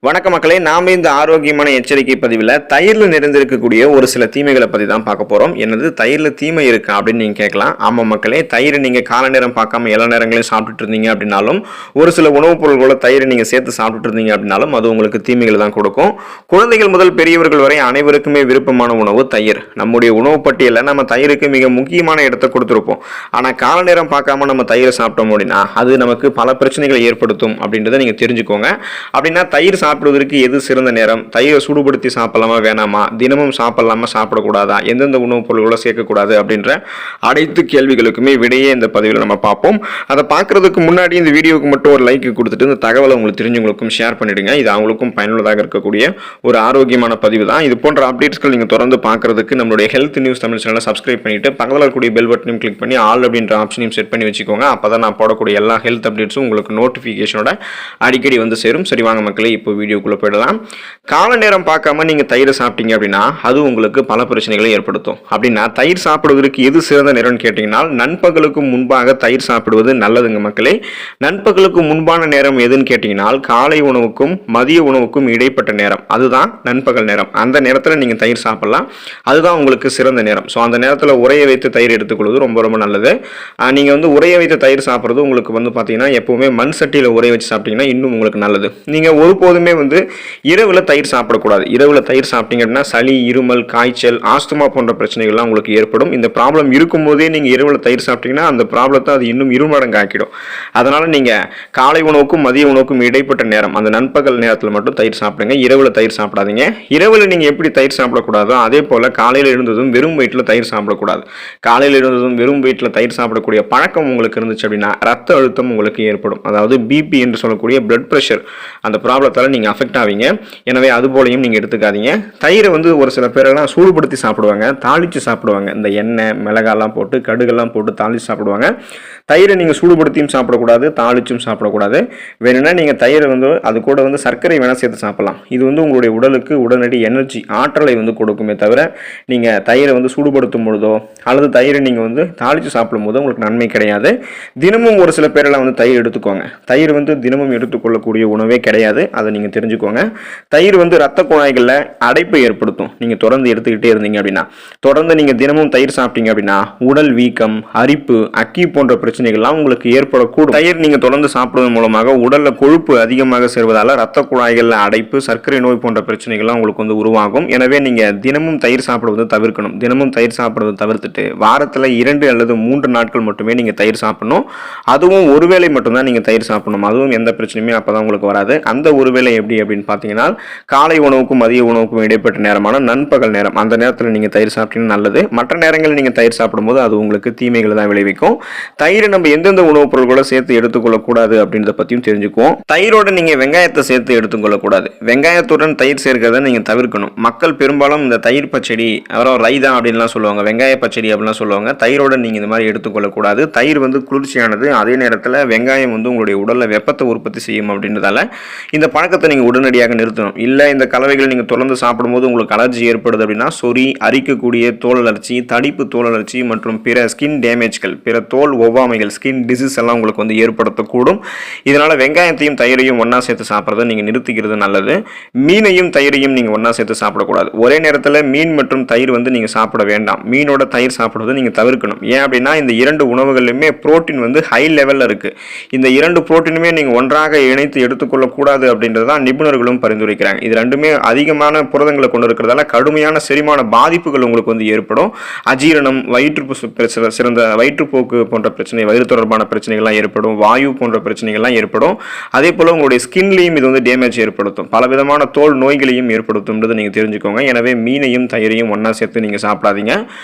வணக்க மக்களே, நாம இந்த ஆரோக்கியமான எச்சரிக்கை பதிவில் தயிரில் நிறைந்திருக்கக்கூடிய ஒரு சில தீமைகளை பற்றி தான் பார்க்க போகிறோம். என்னது தயிரில் தீமை இருக்கா அப்படின்னு நீங்கள் கேட்கலாம். ஆமாம் மக்களே, தயிர் நீங்கள் கால நேரம் பார்க்காம எல்லா நேரங்களையும் சாப்பிட்டுட்டு இருந்தீங்க அப்படின்னாலும், ஒரு சில உணவுப் பொருட்களோட தயிரை நீங்கள் சேர்த்து சாப்பிட்டுட்டு இருந்தீங்க அப்படின்னாலும் அது உங்களுக்கு தீமைகளை தான் கொடுக்கும். குழந்தைகள் முதல் பெரியவர்கள் வரை அனைவருக்குமே விருப்பமான உணவு தயிர். நம்முடைய உணவு பட்டியலில் நம்ம தயிருக்கு மிக முக்கியமான இடத்தை கொடுத்துருப்போம். ஆனால் கால நேரம் பார்க்காம நம்ம தயிரை சாப்பிட்டோம் அப்படின்னா அது நமக்கு பல பிரச்சனைகளை ஏற்படுத்தும் அப்படின்றத நீங்கள் தெரிஞ்சுக்கோங்க. அப்படின்னா தயிர் சாப்பிடுவதற்கு எது சிறந்த நேரம்? தயிரை சூடுபடுத்தி சாப்பிடலாமா வேணாமா? தினமும் சாப்பிடலாமா சாப்பிடக்கூடாதா? எந்தெந்த உணவுப் பொருட்களை சேர்க்கக்கூடாது அப்படின்ற அனைத்து கேள்விகளுக்குமே விடையே இந்த பதிவில் நம்ம பார்ப்போம். அதை பார்க்கறதுக்கு முன்னாடி இந்த வீடியோவுக்கு மட்டும் ஒரு லைக் கொடுத்துட்டு இந்த தகவலை உங்களுக்கு தெரிஞ்சவங்களுக்கும் ஷேர் பண்ணிடுங்க. இது அவங்களுக்கும் பயனுள்ளதாக இருக்கக்கூடிய ஒரு ஆரோக்கியமான பதிவு தான். இது போன்ற அப்டேட்ஸ்கள் நீங்கள் தொடர்ந்து பார்க்கறதுக்கு நம்மளுடைய ஹெல்த் நியூஸ் தமிழ் சேனலை சப்ஸ்கிரைப் பண்ணிட்டு பக்கத்தில் இருக்கக்கூடிய பெல் பட்டனையும் கிளிக் பண்ணி ஆல் அப்படின்ற ஆப்ஷனையும் செட் பண்ணி வச்சுக்கோங்க. அப்போ தான் நான் போடக்கூடிய எல்லா ஹெல்த் அப்டேட்ஸும் உங்களுக்கு நோட்டிஃபிகேஷனோட அடிக்கடி வந்து சேரும். சரி வாங்க மக்களே, இப்போ வீடியோக்குள்ளே போயிடலாம். கால நேரம் பார்க்காம நீங்கள் தயிரை சாப்பிட்டீங்க அப்படின்னா அது உங்களுக்கு பல பிரச்சனைகளை ஏற்படுத்தும். அப்படின்னா தயிர் சாப்பிடுவதற்கு எது சிறந்த நேரம்னு கேட்டிங்கன்னா நண்பகலுக்கு முன்பாக தயிர் சாப்பிடுவது நல்லதுங்க மக்களே. நண்பகலுக்கு முன்பான நேரம் எதுன்னு கேட்டிங்கன்னா காலை உணவுக்கும் மதிய உணவுக்கும் இடைப்பட்ட நேரம், அதுதான் நண்பகல் நேரம். அந்த நேரத்தில் நீங்கள் தயிர் சாப்பிடலாம், அதுதான் உங்களுக்கு சிறந்த நேரம். ஸோ அந்த நேரத்தில் உரைய வைத்து தயிர் எடுத்துக்கொள்வது ரொம்ப ரொம்ப நல்லது. நீங்கள் வந்து உரைய வைத்து தயிர் சாப்பிட்றது உங்களுக்கு வந்து பார்த்தீங்கன்னா எப்போவுமே மண் சட்டியில் உரைய வச்சு சாப்பிட்டீங்கன்னா இன்னும் உங்களுக்கு நல்லது. நீங்கள் ஒருபோதுமே வந்து இரவில் தயிர் சாப்பிடக்கூடாது. இரவில் தயிர் சாப்பிட்டீங்க அப்படின்னா சளி, இருமல், காய்ச்சல், ஆஸ்துமா போன்ற பிரச்சனைகள்லாம் உங்களுக்கு ஏற்படும். இந்த ப்ராப்ளம் இருக்கும்போதே நீங்கள் இரவில் தயிர் சாப்பிட்டீங்கன்னா அந்த ப்ராப்ளத்தை அது இன்னும் இருமடங்கு ஆக்கிடும். அதனால் நீங்கள் காலை உணவுக்கும் மதிய உணவுக்கும் இடைப்பட்ட நேரம், அந்த நண்பகல் நேரத்தில் மட்டும் தயிர் சாப்பிடுங்க. இரவில் தயிர் சாப்பிடாதீங்க. இரவில் நீங்கள் எப்படி தயிர் சாப்பிடக்கூடாதோ அதே போல் காலையில் இருந்ததும் வெறும் வயிற்றில் தயிர் சாப்பிடக்கூடாது. காலையில் இருந்ததும் வெறும் வயிற்றில் தயிர் சாப்பிடக்கூடிய பழக்கம் உங்களுக்கு இருந்துச்சு அப்படின்னா ரத்த அழுத்தம் உங்களுக்கு ஏற்படும். அதாவது பிபி என்று சொல்லக்கூடிய பிளட் ப்ரெஷர், அந்த ப்ராப்ளத்தால் நீங்கள் அஃபெக்ட் ஆவீங்க. எனவே அது போலையும் நீங்கள் எடுத்துக்காதீங்க. தயிரை வந்து ஒரு சில பேரெல்லாம் சூடுபடுத்தி சாப்பிடுவாங்க, தாளித்து சாப்பிடுவாங்க. இந்த எண்ணெய், மிளகாலாம் போட்டு கடுகெல்லாம் போட்டு தாளித்து சாப்பிடுவாங்க. தயிரை நீங்கள் சூடுபடுத்தியும் சாப்பிடக்கூடாது, தாளிச்சும் சாப்பிடக்கூடாது. வேணும்னா நீங்கள் தயிரை வந்து அது கூட வந்து சர்க்கரை வேணால் சேர்த்து சாப்பிடலாம். இது வந்து உங்களுடைய உடலுக்கு உடனடி எனர்ஜி, ஆற்றலை வந்து கொடுக்குமே தவிர நீங்கள் தயிரை வந்து சூடுபடுத்தும் பொழுதோ அல்லது தயிரை நீங்கள் வந்து தாளித்து சாப்பிடும் போதோ உங்களுக்கு நன்மை கிடையாது. தினமும் ஒரு சில பேரெல்லாம் வந்து தயிர் எடுத்துக்கோங்க. தயிர் வந்து தினமும் எடுத்துக்கொள்ளக்கூடிய உணவே கிடையாது, அதை நீங்கள் தெரிஞ்சுக்கோங்க. தயிர் வந்து ரத்த குழாய்களில் அடைப்பை ஏற்படுத்தும். நீங்கள் தொடர்ந்து எடுத்துக்கிட்டே இருந்தீங்க அப்படின்னா, தொடர்ந்து நீங்கள் தினமும் தயிர் சாப்பிட்டீங்க அப்படின்னா உடல் வீக்கம், அரிப்பு, அக்கி போன்ற பிரச்சனைகள்லாம் உங்களுக்கு ஏற்படக்கூடும். தயிர் நீங்கள் தொடர்ந்து சாப்பிடுவதன் மூலமாக உடலில் கொழுப்பு அதிகமாக சேர்வதால் ரத்த குழாய்களில் அடைப்பு, சர்க்கரை நோய் போன்ற பிரச்சனைகள்லாம் உங்களுக்கு வந்து உருவாகும். எனவே நீங்கள் தினமும் தயிர் சாப்பிடுவதை தவிர்க்கணும். தினமும் தயிர் சாப்பிடுவதை தவிர்த்துட்டு வாரத்தில் 2 அல்லது 3 நாட்கள் மட்டுமே நீங்கள் தயிர் சாப்பிடணும். அதுவும் ஒருவேளை மட்டும்தான் நீங்கள் தயிர் சாப்பிடணும். அதுவும் எந்த பிரச்சனையுமே அப்போ தான் உங்களுக்கு வராது. அந்த ஒருவேளை எப்படி அப்படின்னு பார்த்தீங்கன்னா காலை உணவுக்கும் மதிய உணவுக்கும் இடைப்பட்ட நேரமான நண்பகல் நேரம், அந்த நேரத்தில் நீங்கள் தயிர் சாப்பிட்டீங்கன்னா நல்லது. மற்ற நேரங்களில் நீங்கள் தயிர் சாப்பிடும்போது அது உங்களுக்கு தீமைகளை தான் விளைவிக்கும். தயிரை நம்ம எந்தெந்த உணவுப் பொருட்களோட சேர்த்து எடுத்துக்கொள்ளக்கூடாது அப்படின்றத பற்றியும் தெரிஞ்சுக்குவோம். தயிரோட நீங்கள் வெங்காயத்தை சேர்த்து எடுத்துக்கொள்ளக்கூடாது. வெங்காயத்துடன் தயிர் சேர்க்கிறத நீங்கள் தவிர்க்கணும். மக்கள் பெரும்பாலும் இந்த தயிர் பச்சடி, அப்புறம் ரைதா அப்படின்லாம் சொல்லுவாங்க, வெங்காய பச்சடி அப்படின்லாம் சொல்லுவாங்க. தயிரோட நீங்கள் இந்த மாதிரி எடுத்துக்கொள்ளக்கூடாது. தயிர் வந்து குளிர்ச்சியானது, அதே நேரத்தில் வெங்காயம் வந்து உங்களுடைய உடலில் வெப்பத்தை உற்பத்தி செய்யும் அப்படின்றதால இந்த பழக்கத்தை நீங்கள் உடனடியாக நிறுத்தணும். இல்லை இந்த கலவைகளை நீங்கள் தொடர்ந்து சாப்பிடும்போது உங்களுக்கு அலர்ஜி ஏற்படுது அப்படின்னா சொறி, அரிக்கக்கூடிய தோல் அலர்ச்சி, தடிப்பு தோல் அலர்ச்சி மற்றும் பிற ஸ்கின் டேமேஜ்கள், பிற தோல் ஒவ்வாமைகள், ஸ்கின் டிசீஸ் எல்லாம் உங்களுக்கு வந்து ஏற்படுத்தக்கூடும். இதனால் வெங்காயத்தையும் தயிரையும் ஒன்றா சேர்த்து சாப்பிட்றத நீங்கள் நிறுத்திக்கிறது நல்லது. மீனையும் தயிரையும் நீங்கள் ஒன்றா சேர்த்து சாப்பிடக்கூடாது. ஒரே நேரத்தில் மீன் மற்றும் தயிர் வந்து நீங்கள் சாப்பிட வேண்டாம். மீனோட தயிர் சாப்பிடுவதை நீங்கள் தவிர்க்கணும். ஏன் அப்படின்னா இந்த 2 உணவுகளிலுமே புரோட்டீன் வந்து ஹை லெவலில் இருக்குது. இந்த 2 புரோட்டீனுமே நீங்கள் ஒன்றாக இணைத்து எடுத்துக்கொள்ளக்கூடாது அப்படின்றது தான் நிபுணர்களும் பரிந்துரைக்கிறாங்க. இது ரெண்டுமே அதிகமான புரதங்களை கொண்டு இருக்கிறதால கடுமையான செரிமான பாதிப்புகள் உங்களுக்கு வந்து ஏற்படும். அஜீரணம், சிறந்த வயிற்றுப்போக்கு போன்ற பிரச்சனை, வயிறு தொடர்பான பிரச்சனைகள்லாம் ஏற்படும். வாயு போன்ற பிரச்சனைகள்லாம் ஏற்படும். அதே போல் உங்களுடைய ஸ்கின்லையும் இது வந்து டேமேஜ் ஏற்படுத்தும். பலவிதமான தோல் நோய்களையும் ஏற்படுத்தும்ன்றது நீங்கள் தெரிஞ்சுக்கோங்க. எனவே மீனையும் தயிரையும் ஒன்றா சேர்த்து நீங்கள் சாப்பிடாதீங்க.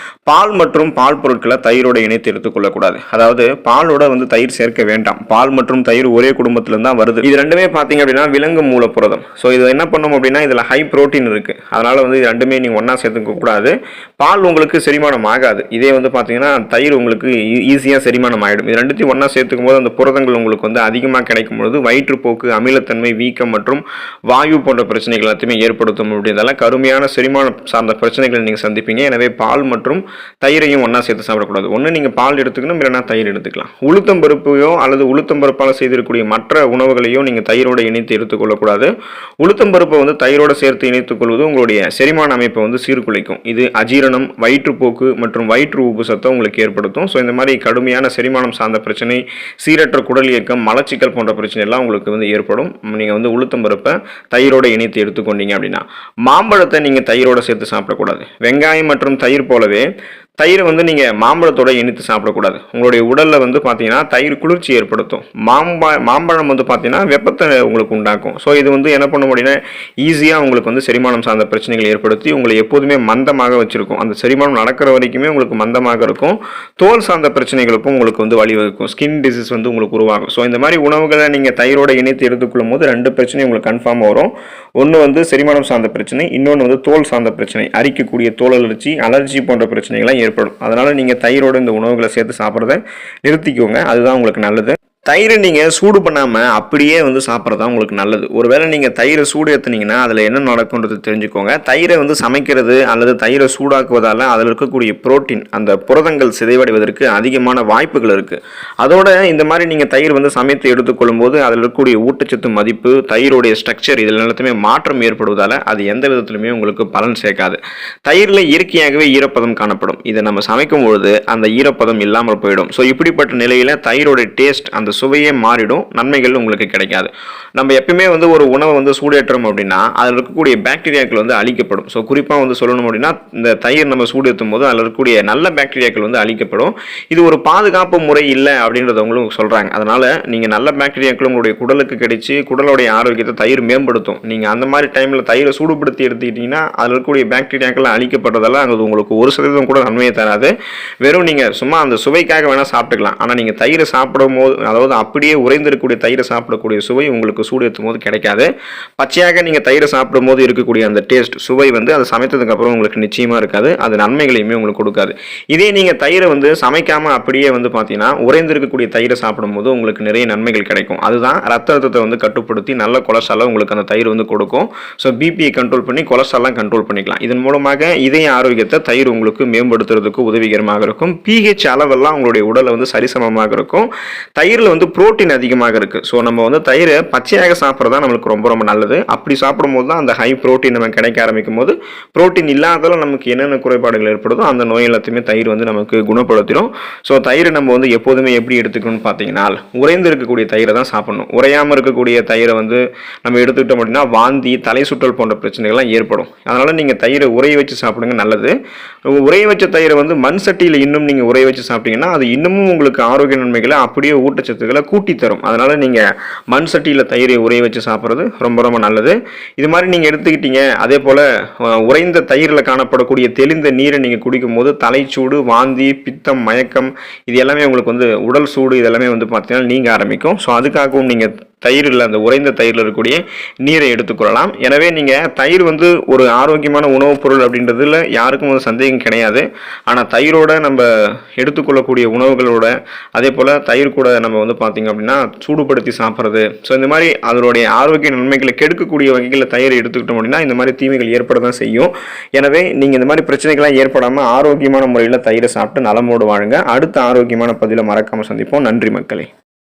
பால் மற்றும் பால் பொருட்களை தயிரோட இணைத்து எடுத்துக்கொள்ளக்கூடாது. அதாவது பாலோட வந்து தயிர் சேர்க்க வேண்டாம். பால் மற்றும் தயிர் ஒரே குடும்பத்திலிருந்து தான் வருது. இது ரெண்டுமே பார்த்தீங்க அப்படின்னா விலங்கு மூலப்புரதம். ஸோ இது என்ன பண்ணும் அப்படின்னா இதில் ஹை புரோட்டீன் இருக்குது. அதனால் வந்து இது ரெண்டுமே நீங்கள் ஒன்றா சேர்த்துக்க கூடாது. பால் உங்களுக்கு செரிமானம் ஆகாது. இதே வந்து பார்த்தீங்கன்னா தயிர் உங்களுக்கு ஈஸியாக செரிமானம் ஆகிடும். இது ரெண்டுத்தையும் ஒன்றா சேர்த்துக்கும் போது அந்த புரதங்கள் உங்களுக்கு வந்து அதிகமாக கிடைக்கும் பொழுது வயிற்றுப்போக்கு, அமிலத்தன்மை, வீக்கம் மற்றும் வாயு போன்ற பிரச்சனைகள் எல்லாத்தையுமே ஏற்படுத்தும். அப்படின்றதால கடுமையான செரிமானம் சார்ந்த பிரச்சனைகளை நீங்கள் சந்திப்பீங்க. எனவே பால் மற்றும் தயிரையும் ஒன்றா சேர்த்து சாப்பிடக்கூடாது. ஒன்று நீங்கள் பால் எடுத்துக்கணும், இல்லைனா தயிர் எடுத்துக்கலாம். உளுத்தம் பருப்பையோ அல்லது உளுத்தம் பருப்பால் செய்திருக்கக்கூடிய மற்ற உணவுகளையோ நீங்கள் தயிரோடு இணைத்து எடுத்துக்கொள்ளக்கூடாது. சாப்பிடக்கூடாது. உளுத்தம் பருப்பை வந்து தயிரோடு சேர்த்து இணைத்துக் கொள்வது உங்களுடைய செரிமான அமைப்பை வந்து சீர்குலைக்கும். இது அஜீரணம், வயிற்றுப்போக்கு மற்றும் வயிற்று உப்புசத்தை உங்களுக்கு ஏற்படுத்தும். ஸோ இந்த மாதிரி கடுமையான செரிமானம் சார்ந்த பிரச்சனை, சீரற்ற குடல் இயக்கம், மலச்சிக்கல் போன்ற பிரச்சனை எல்லாம் உங்களுக்கு வந்து ஏற்படும். நீங்கள் வந்து உளுத்தம் பருப்பை தயிரோடு இணைத்து எடுத்துக்கொண்டீங்க அப்படின்னா. மாம்பழத்தை நீங்கள் தயிரோடு சேர்த்து சாப்பிடக்கூடாது. வெங்காயம் மற்றும் தயிர் போலவே தயிரை வந்து நீங்கள் மாம்பழத்தோட இணைத்து சாப்பிடக்கூடாது. உங்களுடைய உடலில் வந்து பார்த்தீங்கன்னா தயிர் குளிர்ச்சி ஏற்படுத்தும். மாம்பழம் வந்து பார்த்தீங்கன்னா வெப்பத்தை உங்களுக்கு உண்டாக்கும். ஸோ இது வந்து என்ன பண்ண முடியும்னா ஈஸியாக உங்களுக்கு வந்து செரிமானம் சார்ந்த பிரச்சனைகள் ஏற்படுத்தி உங்களை எப்போதுமே மந்தமாக வச்சுருக்கும். அந்த செரிமானம் நடக்கிற வரைக்குமே உங்களுக்கு மந்தமாக இருக்கும். தோல் சார்ந்த பிரச்சனைகளுக்கும் உங்களுக்கு வந்து வழிவகுக்கும். ஸ்கின் டிசீஸ் வந்து உங்களுக்கு உருவாகும். ஸோ இந்த மாதிரி உணவுகளை நீங்கள் தயிரோட இணைத்து எடுத்துக்கொள்ளும் போது 2 பிரச்சனை உங்களுக்கு கன்ஃபார்ம் வரும். ஒன்று வந்து செரிமானம் சார்ந்த பிரச்சனை, இன்னொன்று வந்து தோல் சார்ந்த பிரச்சனை, அரிக்கக்கூடிய தோல் அலர்ஜி போன்ற பிரச்சனைகள்லாம் ஏற்படும். அதனால நீங்க தயிரோட இந்த உணவுகளை சேர்த்து சாப்பிட்றத நிறுத்திக்கோங்க. அதுதான் உங்களுக்கு நல்லது. தயிரை நீங்கள் சூடு பண்ணாமல் அப்படியே வந்து சாப்பிட்றது உங்களுக்கு நல்லது. ஒருவேளை நீங்கள் தயிரை சூடு ஏற்றுனீங்கன்னா அதில் என்ன நடக்கும்ன்றது தெரிஞ்சுக்கோங்க. தயிரை வந்து சமைக்கிறது அல்லது தயிரை சூடாக்குவதால் அதில் இருக்கக்கூடிய புரோட்டீன், அந்த புரதங்கள் சிதைவடைவதற்கு அதிகமான வாய்ப்புகள் இருக்குது. அதோட இந்த மாதிரி நீங்கள் தயிர் வந்து சமைத்து எடுத்துக்கொள்ளும் போது அதில் இருக்கக்கூடிய ஊட்டச்சத்து மதிப்பு, தயிரோடைய ஸ்ட்ரக்சர் இதில் எல்லாத்துமே மாற்றம் ஏற்படுவதால் அது எந்த விதத்திலுமே உங்களுக்கு பலன் சேர்க்காது. தயிரில் இயற்கையாகவே ஈரப்பதம் காணப்படும். இதை நம்ம சமைக்கும் பொழுது அந்த ஈரப்பதம் இல்லாமல் போயிடும். ஸோ இப்படிப்பட்ட நிலையில் தயிரோட டேஸ்ட், அந்த சுவையே மாறிடும். நன்மைகள் உங்களுக்கு கிடைக்காது. நம்ம எப்பயுமே வந்து ஒரு உணவை வந்து சூடேற்றோம் அப்படின்னா அதில் இருக்கக்கூடிய பாக்டீரியாக்கள் வந்து அழிக்கப்படும். ஸோ குறிப்பாக வந்து சொல்லணும் அப்படின்னா இந்த தயிர் நம்ம சூடேற்றும் போது அதில் இருக்கக்கூடிய நல்ல பாக்டீரியாக்கள் வந்து அழிக்கப்படும். இது ஒரு பாதுகாப்பு முறை இல்லை அப்படின்றதவங்களும் சொல்கிறாங்க. அதனால் நீங்கள் நல்ல பாக்டீரியாக்கள் உங்களுடைய குடலுக்கு கிடைச்சி குடலுடைய ஆரோக்கியத்தை தயிர் மேம்படுத்தும். நீங்கள் அந்த மாதிரி டைமில் தயிரை சூடுபடுத்தி எடுத்துக்கிட்டிங்கன்னா அதில் இருக்கக்கூடிய பாக்டீரியாக்கள் அழிக்கப்பட்டதால் அது உங்களுக்கு 1% கூட நன்மையை தராது. வெறும் நீங்கள் சும்மா அந்த சுவைக்காக வேணால் சாப்பிட்டுக்கலாம். ஆனால் நீங்கள் தயிரை சாப்பிடும் போது, அதாவது அப்படியே உறைந்திருக்கக்கூடிய தயிரை சாப்பிடக்கூடிய சுவை உங்களுக்கு சூடு ஏற்றும் போது கிடைக்காது. பச்சையாக நீங்கள் தயிரை சாப்பிடும் போது இருக்கக்கூடிய அந்த டேஸ்ட், சுவை வந்து அதை சமைத்ததுக்கு அப்புறம் உங்களுக்கு நிச்சயமாக இருக்காது. அது நன்மைகளையுமே உங்களுக்கு கொடுக்காது. இதே நீங்கள் தயிரை வந்து சமைக்காமல் அப்படியே வந்து பார்த்தீங்கன்னா உறைந்திருக்கக்கூடிய தயிரை சாப்பிடும்போது உங்களுக்கு நிறைய நன்மைகள் கிடைக்கும். அதுதான் ரத்த அழுத்தத்தை வந்து கட்டுப்படுத்தி நல்ல கொலஸ்ட்ராலை உங்களுக்கு அந்த தயிர் வந்து கொடுக்கும். ஸோ பிபியை கண்ட்ரோல் பண்ணி கொலஸ்ட்ராலாம் கண்ட்ரோல் பண்ணிக்கலாம். இதன் மூலமாக இதய ஆரோக்கியத்தை தயிர் உங்களுக்கு மேம்படுத்துறதுக்கு உதவிகரமாக இருக்கும். பிஹெச் அளவெல்லாம் உங்களுடைய உடலை வந்து சரிசமமாக இருக்கும். தயிரில் வந்து புரோட்டீன் அதிகமாக இருக்குது. ஸோ நம்ம வந்து தயிரை பச்சையாக சாப்பிட்றது தான் நம்மளுக்கு ரொம்ப ரொம்ப நல்லது. அப்படி சாப்பிடும்போது தான் அந்த ஹை புரோட்டீன் நம்ம கிடைக்க ஆரம்பிக்கும் போது புரோட்டீன் இல்லாதால நமக்கு என்னென்ன குறைபாடுகள் ஏற்படுதோ அந்த நோய் எல்லாத்தையுமே தயிர் வந்து நமக்கு குணப்படுத்திடும். ஸோ தயிரை நம்ம வந்து எப்போதுமே எப்படி எடுத்துக்கணும்னு பார்த்தீங்கன்னா உறைந்து இருக்கக்கூடிய தயிரை தான் சாப்பிடணும். உறையாமல் இருக்கக்கூடிய தயிரை வந்து நம்ம எடுத்துக்கிட்டோம் அப்படின்னா வாந்தி, தலை சுற்றல் போன்ற பிரச்சனைகள்லாம் ஏற்படும். அதனால் நீங்கள் தயிரை உரைய வச்சு சாப்பிடுங்க, நல்லது. உரைய வச்ச தயிரை வந்து மண் சட்டியில் இன்னும் நீங்கள் உரைய வச்சு சாப்பிட்டீங்கன்னா அது இன்னமும் உங்களுக்கு ஆரோக்கிய நன்மைகளை அப்படியே ஊட்டச்சத்துக்களை கூட்டி தரும். அதனால் நீங்கள் மண் சட்டியில் தயிரை உரைய வச்சு சாப்பிட்றது ரொம்ப ரொம்ப நல்லது. இது மாதிரி நீங்கள் எடுத்துக்கிட்டீங்க. அதே போல் உறைந்த தயிரில் காணப்படக்கூடிய தெளிந்த நீரை நீங்கள் குடிக்கும் போது தலைச்சூடு, வாந்தி, பித்தம், மயக்கம் இது எல்லாமே உங்களுக்கு வந்து உடல் சூடு இதெல்லாமே வந்து பார்த்தீங்கன்னா நீங்க ஆரம்பிக்கும். ஸோ அதுக்காகவும் நீங்கள் தயிரில், அந்த உறைந்த தயிரில் இருக்கக்கூடிய நீரை எடுத்துக்கொள்ளலாம். எனவே நீங்கள் தயிர் வந்து ஒரு ஆரோக்கியமான உணவுப் பொருள் அப்படின்றதுல யாருக்கும் வந்து சந்தேகம் கிடையாது. ஆனால் தயிரோட நம்ம எடுத்துக்கொள்ளக்கூடிய உணவுகளோட அதே போல் தயிர் கூட நம்ம வந்து பார்த்திங்க அப்படின்னா சூடுபடுத்தி சாப்பிட்றது, ஸோ இந்த மாதிரி அதனுடைய ஆரோக்கிய நன்மைகளை கெடுக்கக்கூடிய வகைகளில் தயிரை எடுத்துக்கிட்டோம் அப்படின்னா இந்த மாதிரி தீமைகள் ஏற்பட தான் செய்யும். எனவே நீங்கள் இந்த மாதிரி பிரச்சனைகள்லாம் ஏற்படாமல் ஆரோக்கியமான முறையில் தயிரை சாப்பிட்டு நலமோடு வாழுங்க. அடுத்த ஆரோக்கியமான பதிலை மறக்காமல் சந்திப்போம். நன்றி மக்களே.